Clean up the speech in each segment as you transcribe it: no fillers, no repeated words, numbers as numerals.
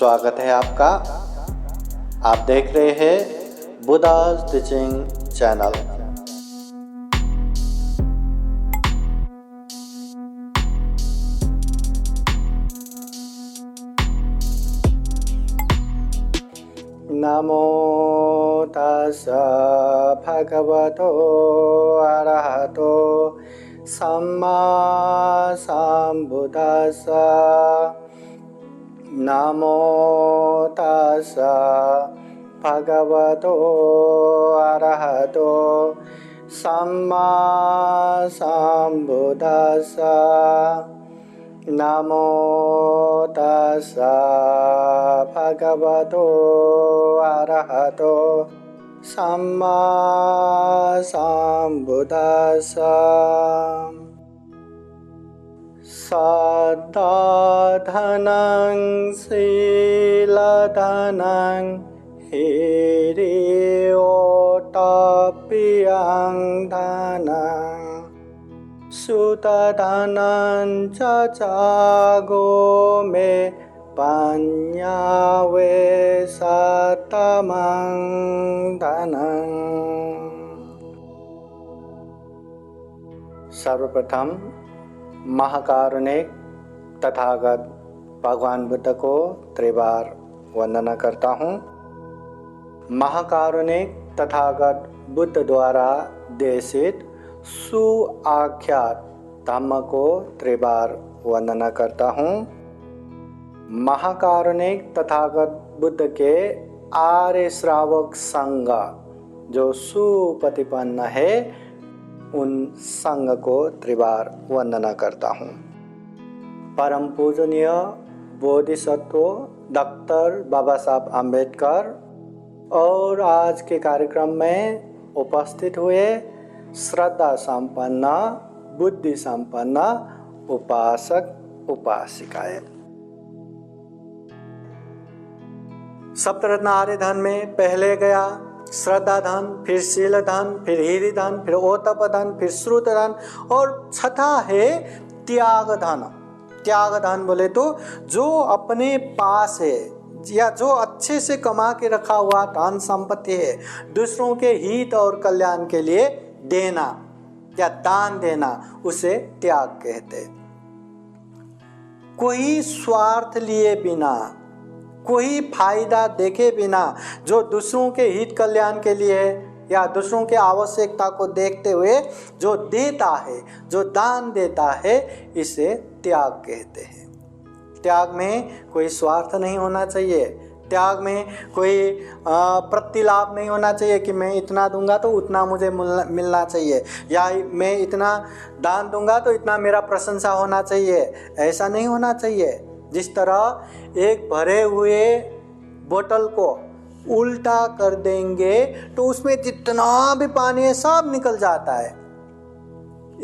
स्वागत है आपका। आप देख रहे हैं बुद्धा's टीचिंग चैनल। नमो तस्सा भगवतो अरहतो सम्मा सम्बुद्दस्सा। नमो तस्सा भगवतो अरहतो सम्मा सम्बुद्दस्सा। नमो तस्सा भगवतो अरहतो सम्मा सम्बुद्दस्सा। सद्धाधनं शीलधनं हिरियोतप्यं धनं सुतधनं च जागो मे पञ्यावे सतमं धनं। सर्वप्रथम महाकारुणिक तथागत भगवान बुद्ध को त्रिबार वंदना करता हूँ। महाकारुणिक तथागत बुद्ध द्वारा देशित सुआख्यात धम्म को त्रिबार वंदना करता हूँ। महाकारुणिक तथागत बुद्ध के आर्य श्रावक संघ जो सुपतिपन्न है, उन संघ को त्रिबार वंदना करता हूँ। परम पूजनीय बोधिसत्व डॉक्टर बाबा साहब आम्बेडकर और आज के कार्यक्रम में उपस्थित हुए श्रद्धा संपन्न बुद्धि संपन्न उपासक उपासिकाएं। सप्तरत्न आर्य धन में पहले गया श्रद्धा धन, फिर शील धन, फिर हीरि धन, फिर ओतप धन, फिर श्रुत धन और छठा है त्याग धन। त्याग धन बोले तो जो अपने पास है या जो अच्छे से कमा के रखा हुआ धन संपत्ति है, दूसरों के हित और कल्याण के लिए देना या दान देना, उसे त्याग कहते। कोई स्वार्थ लिए बिना, कोई फायदा देखे बिना जो दूसरों के हित कल्याण के लिए या दूसरों के आवश्यकता को देखते हुए जो देता है, जो दान देता है, इसे त्याग कहते हैं। त्याग में कोई स्वार्थ नहीं होना चाहिए। त्याग में कोई प्रतिलाभ नहीं होना चाहिए कि मैं इतना दूंगा तो उतना मुझे मिलना चाहिए, या मैं इतना दान दूंगा तो इतना मेरा प्रशंसा होना चाहिए। ऐसा नहीं होना चाहिए। जिस तरह एक भरे हुए बोतल को उल्टा कर देंगे तो उसमें जितना भी पानी है सब निकल जाता है,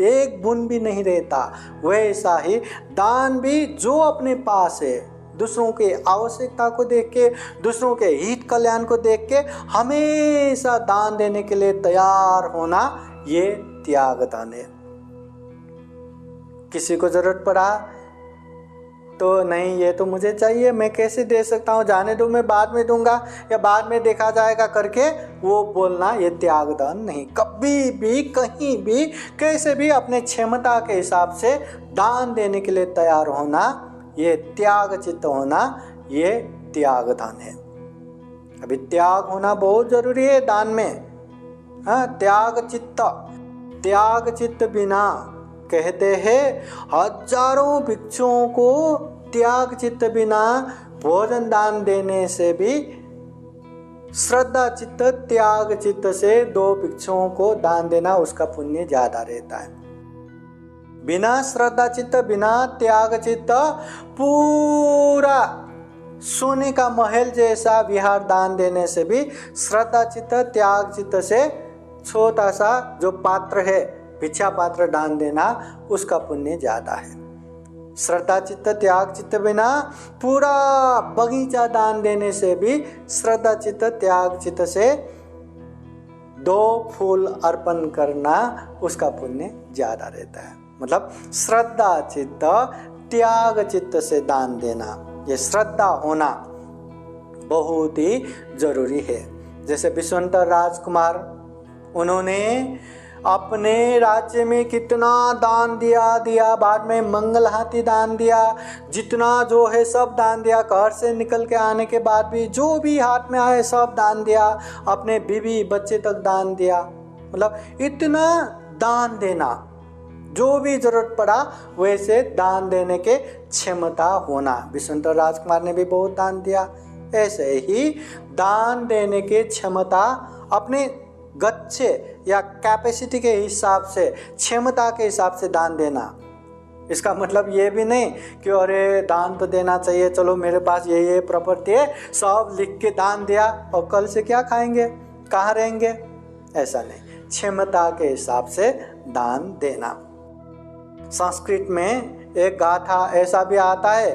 एक बूंद भी नहीं रहता। वैसा ही दान भी जो अपने पास है, दूसरों के आवश्यकता को देख के, दूसरों के हित कल्याण को देख के हमेशा दान देने के लिए तैयार होना, ये त्याग दान है। किसी को जरूरत पड़ा तो नहीं, ये तो मुझे चाहिए, मैं कैसे दे सकता हूँ, जाने दो, मैं बाद में दूंगा या बाद में देखा जाएगा करके वो बोलना, ये त्याग दान नहीं। कभी भी कहीं भी कैसे भी अपने क्षमता के हिसाब से दान देने के लिए तैयार होना, ये त्याग चित्त होना, ये त्याग दान है। अभी त्याग होना बहुत जरूरी है दान में। हाँ, त्याग चित्त बिना कहते हैं हजारों भिक्षुओं को त्याग चित्त बिना भोजन दान देने से भी श्रद्धा चित्त त्याग चित्त से 2 भिक्षुओं को दान देना, उसका पुण्य ज्यादा रहता है। बिना श्रद्धा चित्त बिना त्याग चित्त पूरा सोने का महल जैसा विहार दान देने से भी श्रद्धा चित्त त्याग चित्त से छोटा सा जो पात्र है, भिक्षा पात्र दान देना, उसका पुण्य ज्यादा है। श्रद्धा चित्त त्याग चित्त बिना पूरा बगीचा दान देने से भी श्रद्धा चित्त त्याग चित्त से 2 फूल अर्पण करना, उसका पुण्य ज्यादा रहता है। मतलब श्रद्धा चित्त त्याग चित्त से दान देना, ये श्रद्धा होना, बहुत ही जरूरी है। जैसे विश्वंतर राजकुमार, उन्होंने अपने राज्य में कितना दान दिया, बाद में मंगल हाथी दान दिया, जितना जो है सब दान दिया। घर से निकल के आने के बाद भी जो भी हाथ में आए सब दान दिया, अपने बीवी बच्चे तक दान दिया। मतलब इतना दान देना, जो भी जरूरत पड़ा वैसे दान देने के क्षमता होना। विश्वंतर राजकुमार ने भी बहुत दान दिया। ऐसे ही दान देने की क्षमता अपने गच्छे या कैपेसिटी के हिसाब से, क्षमता के हिसाब से दान देना। इसका मतलब ये भी नहीं कि अरे दान तो देना चाहिए, चलो मेरे पास ये प्रॉपर्टी है सब लिख के दान दिया और कल से क्या खाएंगे, कहाँ रहेंगे, ऐसा नहीं। क्षमता के हिसाब से दान देना। संस्कृत में एक गाथा ऐसा भी आता है,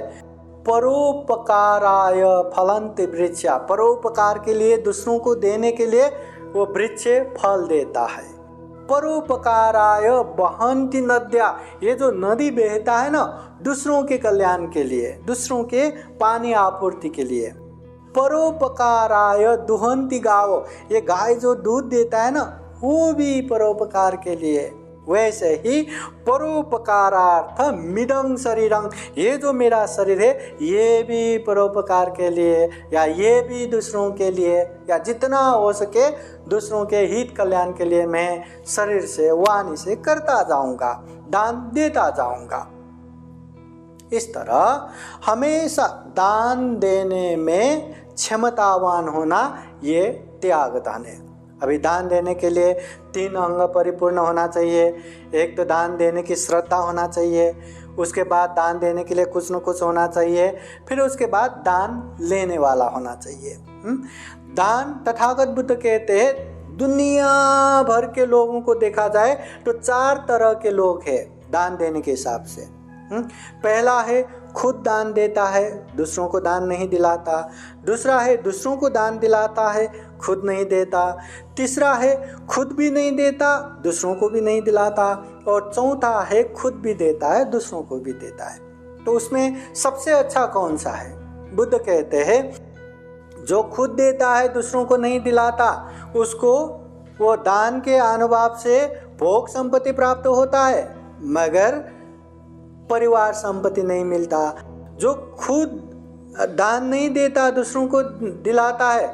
परोपकाराय फलन्ति वृक्षा। परोपकार के लिए, दूसरों को देने के लिए वो वृक्ष फल देता है। परोपकाराय वहन्ति नद्या। ये जो नदी बहता है ना, दूसरों के कल्याण के लिए, दूसरों के पानी आपूर्ति के लिए। परोपकाराय दुहन्ति गावो। ये गाय जो दूध देता है ना, वो भी परोपकार के लिए। वैसे ही परोपकारार्थ मिदं शरीरं। ये जो मेरा शरीर है ये भी परोपकार के लिए, या ये भी दूसरों के लिए, या जितना हो सके दूसरों के हित कल्याण के लिए मैं शरीर से, वाणी से करता जाऊंगा, दान देता जाऊंगा। इस तरह हमेशा दान देने में क्षमतावान होना ये त्याग दान है। अभी दान देने के लिए 3 अंग परिपूर्ण होना चाहिए। एक तो दान देने की श्रद्धा होना चाहिए, उसके बाद दान देने के लिए कुछ न कुछ होना चाहिए, फिर उसके बाद दान लेने वाला होना चाहिए। दान, तथागत बुद्ध कहते हैं दुनिया भर के लोगों को देखा जाए तो 4 तरह के लोग हैं दान देने के हिसाब से। पहला है खुद दान देता है, दूसरों को दान नहीं दिलाता। दूसरा है दूसरों को दान दिलाता है, खुद नहीं देता। तीसरा है खुद भी नहीं देता, दूसरों को भी नहीं दिलाता। और चौथा है खुद भी देता है, दूसरों को भी देता है। तो उसमें सबसे अच्छा कौन सा है? बुद्ध कहते हैं जो खुद देता है, दूसरों को नहीं दिलाता, उसको वो दान के अनुभाव से भोग संपत्ति प्राप्त होता है, मगर परिवार संपत्ति नहीं मिलता। जो खुद दान नहीं देता, दूसरों को दिलाता है,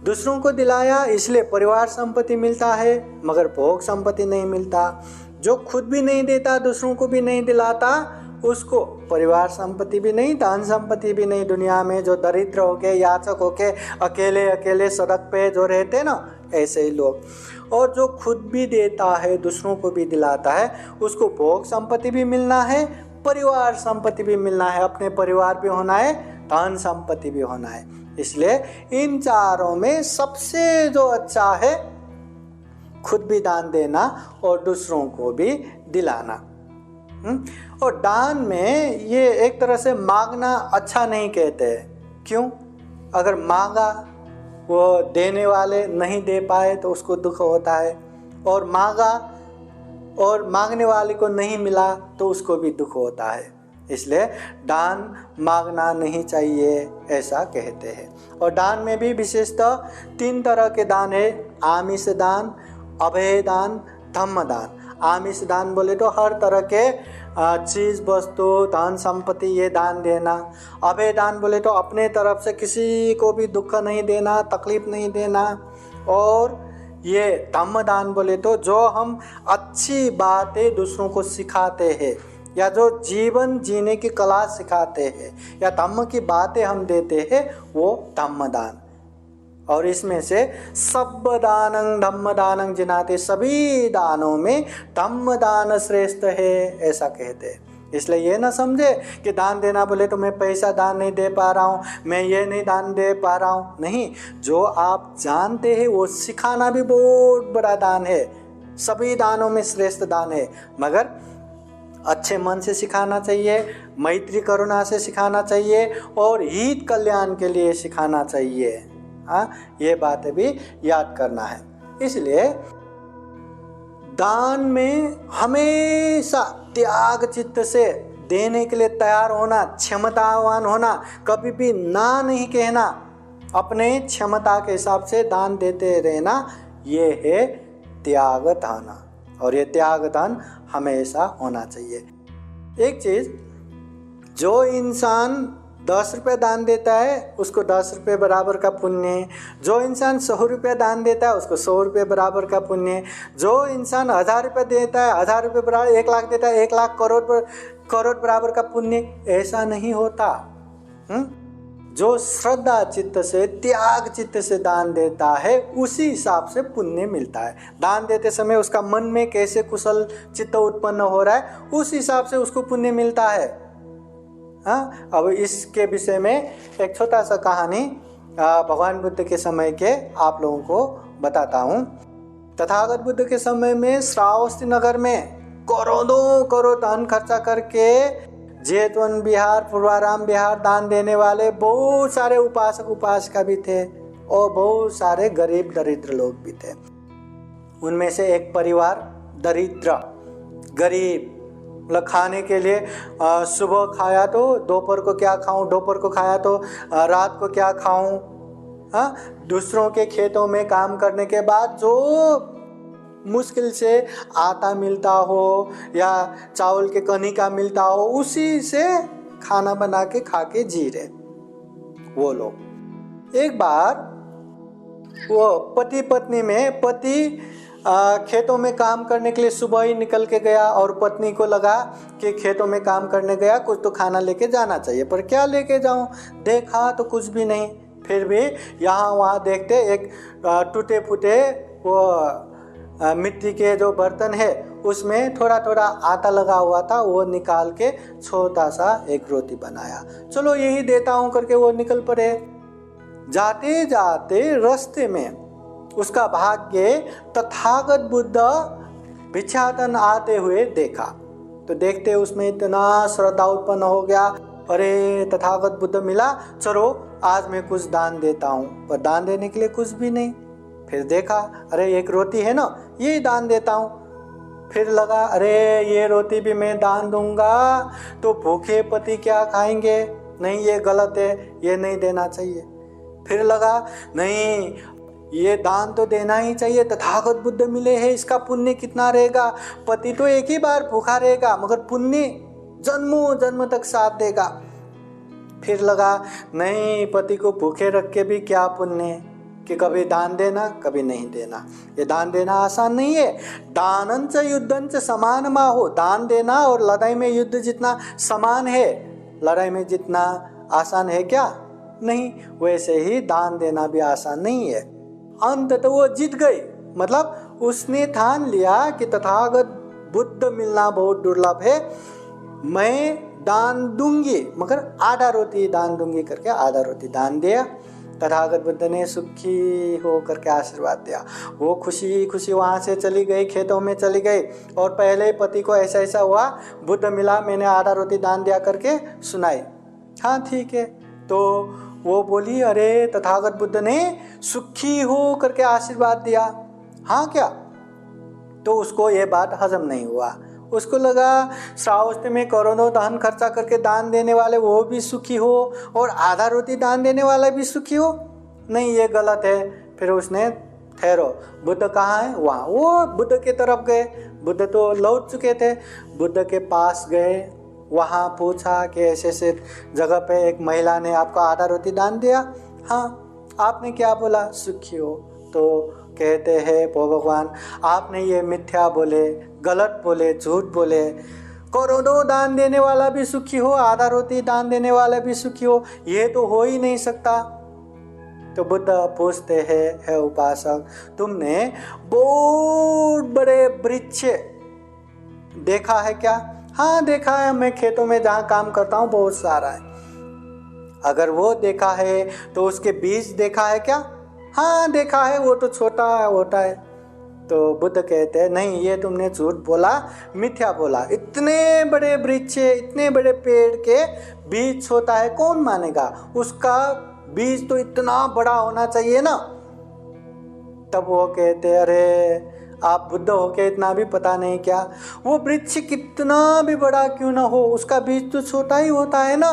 दूसरों को दिलाया इसलिए परिवार संपत्ति मिलता है, मगर भोग संपत्ति नहीं मिलता। जो खुद भी नहीं देता, दूसरों को भी नहीं दिलाता, उसको परिवार संपत्ति भी नहीं, दान संपत्ति भी नहीं। दुनिया में जो दरिद्र होके, याचक होके, अकेले अकेले सड़क पे जो रहते ना, ऐसे ही लोग। और जो खुद भी देता है, दूसरों को भी दिलाता है, उसको भोग संपत्ति भी मिलना है, परिवार संपत्ति भी मिलना है, अपने परिवार भी होना है, धन संपत्ति भी होना है। इसलिए इन चारों में सबसे जो अच्छा है खुद भी दान देना और दूसरों को भी दिलाना। और दान में ये एक तरह से मांगना अच्छा नहीं कहते हैं। क्यों? अगर मांगा, वो देने वाले नहीं दे पाए तो उसको दुख होता है, और मांगा और मांगने वाले को नहीं मिला तो उसको भी दुख होता है। इसलिए दान मांगना नहीं चाहिए, ऐसा कहते हैं। और दान में भी विशेषतः 3 तरह के दान है, आमिष दान, अभय दान, धम्म दान। आमिष दान बोले तो हर तरह के चीज़, वस्तु, धन संपत्ति ये दान देना। अभय दान बोले तो अपने तरफ से किसी को भी दुख नहीं देना, तकलीफ नहीं देना। और ये धम्म दान बोले तो जो हम अच्छी बातें दूसरों को सिखाते हैं, या जो जीवन जीने की कला सिखाते हैं, या धम्म की बातें हम देते हैं, वो धम्म दान। और इसमें से सब दानं धम्म दानं जिनाते, सभी दानों में धम्म दान श्रेष्ठ है, ऐसा कहते हैं। इसलिए ये ना समझे कि दान देना बोले तो मैं पैसा दान नहीं दे पा रहा हूँ, मैं ये नहीं दान दे पा रहा हूँ। नहीं, जो आप जानते हैं वो सिखाना भी बहुत बड़ा दान है, सभी दानों में श्रेष्ठ दान है। मगर अच्छे मन से सिखाना चाहिए, मैत्री करुणा से सिखाना चाहिए, और हित कल्याण के लिए सिखाना चाहिए। हाँ, ये बातें भी याद करना है। इसलिए दान में हमेशा त्याग चित्त से देने के लिए तैयार होना, क्षमतावान होना, कभी भी ना नहीं कहना, अपने क्षमता के हिसाब से दान देते रहना, ये है त्याग दान। और ये त्याग दान हमेशा होना चाहिए। एक चीज़, जो इंसान 10 रुपये दान देता है उसको 10 रुपये बराबर का पुण्य, जो इंसान 100 रुपये दान देता है उसको 100 रुपये बराबर का पुण्य, जो इंसान 1000 रुपये देता है 1000 रुपये बराबर, 1 लाख देता है 1 लाख करोड़ बराबर का पुण्य। ऐसा नहीं होता। जो श्रद्धा चित्त से, त्याग चित्त से दान देता है उसी हिसाब से पुण्य मिलता है। दान देते समय उसका मन में कैसे कुशल चित्त उत्पन्न हो रहा है उस हिसाब से उसको पुण्य मिलता है। हाँ, अब इसके विषय में एक छोटा सा कहानी भगवान बुद्ध के समय के आप लोगों को बताता हूँ। तथागत बुद्ध के समय में श्रावस्ती नगर में करोड़ों करोड़ धन खर्चा करके जेतवन विहार, पूर्वाराम विहार दान देने वाले बहुत सारे उपासक उपासिका भी थे और बहुत सारे गरीब दरिद्र लोग भी थे। उनमें से एक परिवार दरिद्र गरीब, मतलब खाने के लिए सुबह खाया तो दोपहर को क्या खाऊं, दोपहर को खाया तो रात को क्या खाऊं। हाँ, दूसरों के खेतों में काम करने के बाद जो मुश्किल से आटा मिलता हो या चावल के कणिका मिलता हो उसी से खाना बना के खा के जी रहे वो लोग। एक बार वो पति पत्नी में, पति खेतों में काम करने के लिए सुबह ही निकल के गया और पत्नी को लगा कि खेतों में काम करने गया, कुछ तो खाना लेके जाना चाहिए, पर क्या लेके जाऊं, देखा तो कुछ भी नहीं। फिर भी यहाँ वहाँ देखते एक टूटे फूटे वो मिट्टी के जो बर्तन है उसमें थोड़ा थोड़ा आटा लगा हुआ था, वो निकाल के छोटा सा एक रोटी बनाया। चलो यही देता हूँ करके वो निकल पड़े। जाते जाते रास्ते में उसका भाग्य तथागत बुद्ध भिक्षाटन आते हुए देखा। तो देखते उसमें इतना श्रद्धा उत्पन्न हो गया, अरे तथागत बुद्ध मिला, चलो आज मैं कुछ दान देता हूँ। पर दान देने के लिए कुछ भी नहीं। फिर देखा, अरे एक रोटी है ना, ये दान देता हूँ। फिर लगा, अरे ये रोटी भी मैं दान दूंगा तो भूखे पति क्या खाएंगे, नहीं ये गलत है, ये नहीं देना चाहिए। फिर लगा, नहीं ये दान तो देना ही चाहिए, तथागत बुद्ध मिले हैं, इसका पुण्य कितना रहेगा, पति तो एक ही बार भूखा रहेगा मगर पुण्य जन्मों जन्म तक साथ देगा। फिर लगा, नहीं पति को भूखे रख के भी क्या पुण्य कि कभी दान देना कभी नहीं देना। ये दान देना आसान नहीं है। दानंच युद्धंच समान माहो, दान देना और लड़ाई में युद्ध जितना समान है, लड़ाई में जितना आसान है क्या, नहीं। वैसे ही दान देना भी आसान नहीं है। अंततः वो जीत गई, मतलब उसने ठान लिया कि तथागत बुद्ध मिलना बहुत दुर्लभ है, मैं दान दूंगी मगर आधा रोटी दान दूंगी करके आधा रोटी दान दिया। तथागत बुद्ध ने सुखी हो करके आशीर्वाद दिया। वो खुशी खुशी वहाँ से चली गई, खेतों में चली गई और पहले ही पति को ऐसा ऐसा हुआ, बुद्ध मिला, मैंने आधा रोटी दान दिया करके सुनाई। हाँ ठीक है, तो वो बोली, अरे तथागत बुद्ध ने सुखी हो करके आशीर्वाद दिया। हाँ क्या, तो उसको ये बात हजम नहीं हुआ। उसको लगा श्रावस्ती में करोड़ों धन खर्चा करके दान देने वाले वो भी सुखी हो और आधा रोटी दान देने वाला भी सुखी हो, नहीं ये गलत है। फिर उसने, ठहरो, बुद्ध कहाँ है, वहाँ। वो बुद्ध के तरफ गए, बुद्ध तो लौट चुके थे, बुद्ध के पास गए, वहाँ पूछा कि ऐसे ऐसे जगह पे एक महिला ने आपको आधा रोटी दान दिया, हाँ। आपने क्या बोला, सुखी हो। तो कहते हैं, भगवान आपने ये मिथ्या बोले, गलत बोले, झूठ बोले, करोड़ों दान देने वाला भी सुखी हो, आधा रोटी दान देने वाला भी सुखी हो, ये तो हो ही नहीं सकता। तो बुद्ध पूछते हैं, है उपासक, तुमने बहुत बड़े वृक्ष देखा है क्या? हाँ देखा है, मैं खेतों में जहाँ काम करता हूँ बहुत सारा है। अगर वो देखा है तो उसके बीज देखा है क्या? हाँ देखा है, वो तो छोटा होता है। तो बुद्ध कहते हैं, नहीं ये तुमने झूठ बोला, मिथ्या बोला। इतने बड़े वृक्ष, इतने बड़े पेड़ के बीज छोटा है, कौन मानेगा? उसका बीज तो इतना बड़ा होना चाहिए ना। तब वो कहते, अरे आप बुद्ध होके इतना भी पता नहीं क्या? वो वृक्ष कितना भी बड़ा क्यों ना हो, उसका बीज तो छोटा ही होता है ना।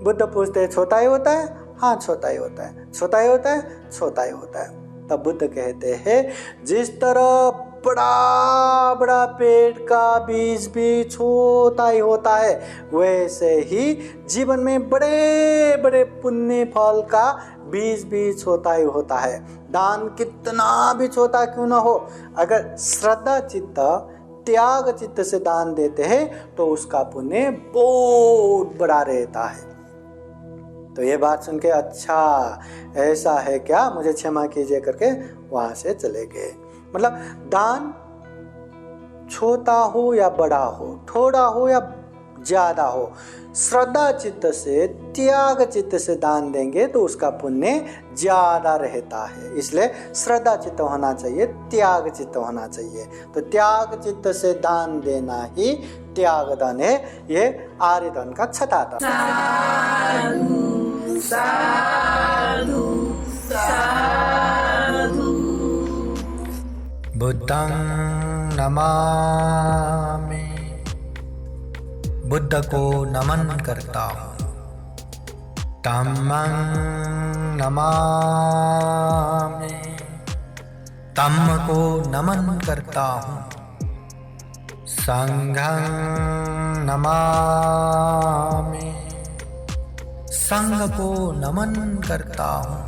बुद्ध पूछते हैं, छोटा ही होता है? हाँ छोटा ही होता है, छोटा ही होता है, छोटा ही होता है। तब बुद्ध कहते हैं जिस तरह बड़ा बड़ा पेड़ का बीज भी छोटा ही होता है, वैसे ही जीवन में बड़े बड़े पुण्य फल का बीज भी छोटा ही होता है। दान कितना भी छोटा क्यों ना हो, अगर श्रद्धा चित्त त्याग चित्त से दान देते हैं तो उसका पुण्य बहुत बड़ा रहता है। तो ये बात सुन के अच्छा ऐसा है क्या, मुझे क्षमा कीजिए करके वहां से चले गए। मतलब दान छोटा हो या बड़ा हो, थोड़ा हो या ज्यादा हो, श्रद्धा चित्त से त्याग चित्त से दान देंगे तो उसका पुण्य ज्यादा रहता है। इसलिए श्रद्धा चित्त होना चाहिए, त्याग चित्त होना चाहिए। तो त्याग चित्त से दान देना ही त्याग दान है। ये आर्य धन का छठा धन। साधु साधु साधु। बुद्धं नमामि, बुद्ध को नमन करता हूँ। धम्मं नमामि, धम्म को नमन करता हूँ। संघं नमामि, संघ को नमन करता हूँ।